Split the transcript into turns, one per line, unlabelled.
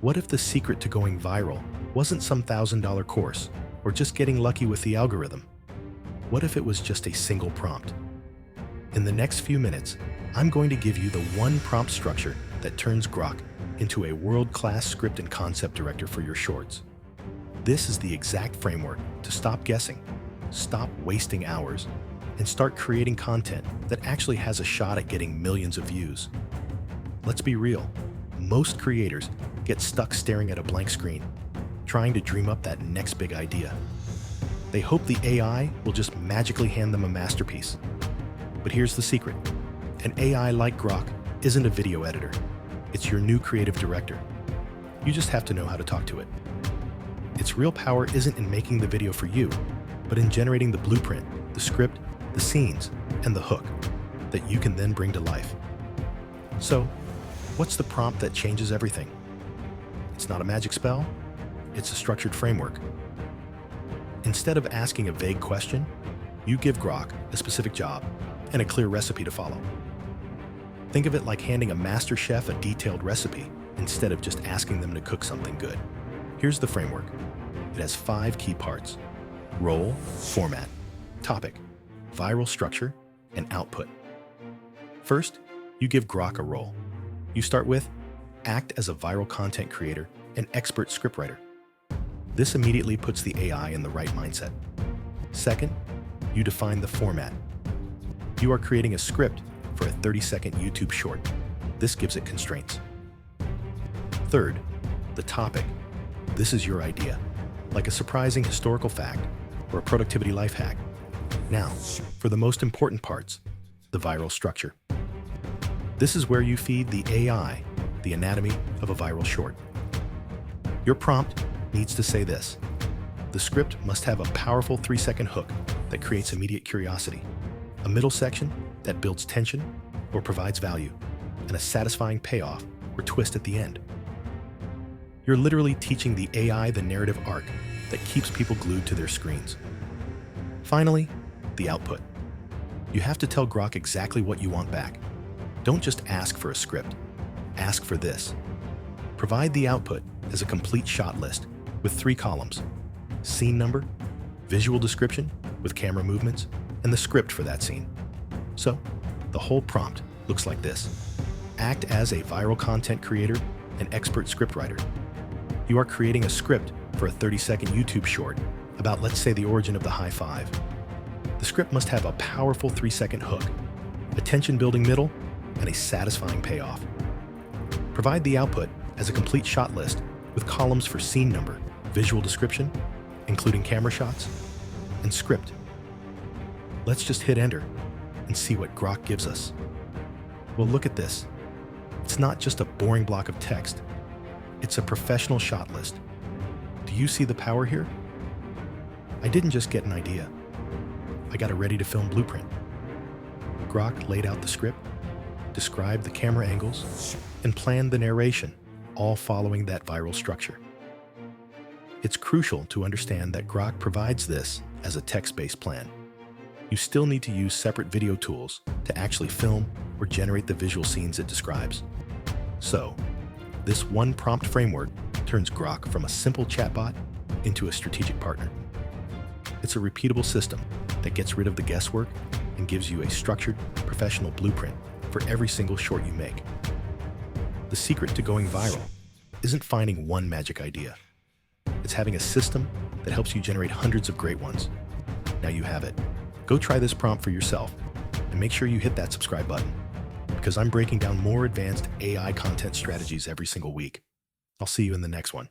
What if the secret to going viral wasn't some $1,000 course or just getting lucky with the algorithm? What if it was just a single prompt? In the next few minutes, I'm going to give you the one prompt structure that turns Grok into a world-class script and concept director for your shorts. This is the exact framework to stop guessing, stop wasting hours, and start creating content that actually has a shot at getting millions of views. Let's be real, most creators get stuck staring at a blank screen, trying to dream up that next big idea. They hope the AI will just magically hand them a masterpiece. But here's the secret. An AI like Grok isn't a video editor. It's your new creative director. You just have to know how to talk to it. Its real power isn't in making the video for you, but in generating the blueprint, the script, the scenes, and the hook that you can then bring to life. So, what's the prompt that changes everything? It's not a magic spell, it's a structured framework. Instead of asking a vague question, you give Grok a specific job and a clear recipe to follow. Think of it like handing a master chef a detailed recipe instead of just asking them to cook something good. Here's the framework. It has 5 key parts: role, format, topic, viral structure, and output. First, you give Grok a role. You start with act as a viral content creator and expert scriptwriter. This immediately puts the AI in the right mindset. Second, you define the format. You are creating a script for a 30-second YouTube short. This gives it constraints. Third, the topic. This is your idea, like a surprising historical fact or a productivity life hack. Now, for the most important parts, the viral structure. This is where you feed the AI the anatomy of a viral short. Your prompt needs to say this. The script must have a powerful 3-second hook that creates immediate curiosity, a middle section that builds tension or provides value, and a satisfying payoff or twist at the end. You're literally teaching the AI the narrative arc that keeps people glued to their screens. Finally, the output. You have to tell Grok exactly what you want back. Don't just ask for a script. Ask for this. Provide the output as a complete shot list with 3 columns: scene number, visual description with camera movements, and the script for that scene. So, the whole prompt looks like this. Act as a viral content creator and expert scriptwriter. You are creating a script for a 30-second YouTube short about, let's say, the origin of the high five. The script must have a powerful 3-second hook, a tension-building middle, and a satisfying payoff. Provide the output as a complete shot list with columns for scene number, visual description, including camera shots, and script. Let's just hit enter and see what Grok gives us. Well, look at this. It's not just a boring block of text. It's a professional shot list. Do you see the power here? I didn't just get an idea. I got a ready-to-film blueprint. Grok laid out the script, described the camera angles, and planned the narration, all following that viral structure. It's crucial to understand that Grok provides this as a text-based plan. You still need to use separate video tools to actually film or generate the visual scenes it describes. So, this one prompt framework turns Grok from a simple chatbot into a strategic partner. It's a repeatable system that gets rid of the guesswork and gives you a structured, professional blueprint for every single short you make. The secret to going viral isn't finding one magic idea. It's having a system that helps you generate hundreds of great ones. Now you have it. Go try this prompt for yourself and make sure you hit that subscribe button, because I'm breaking down more advanced AI content strategies every single week. I'll see you in the next one.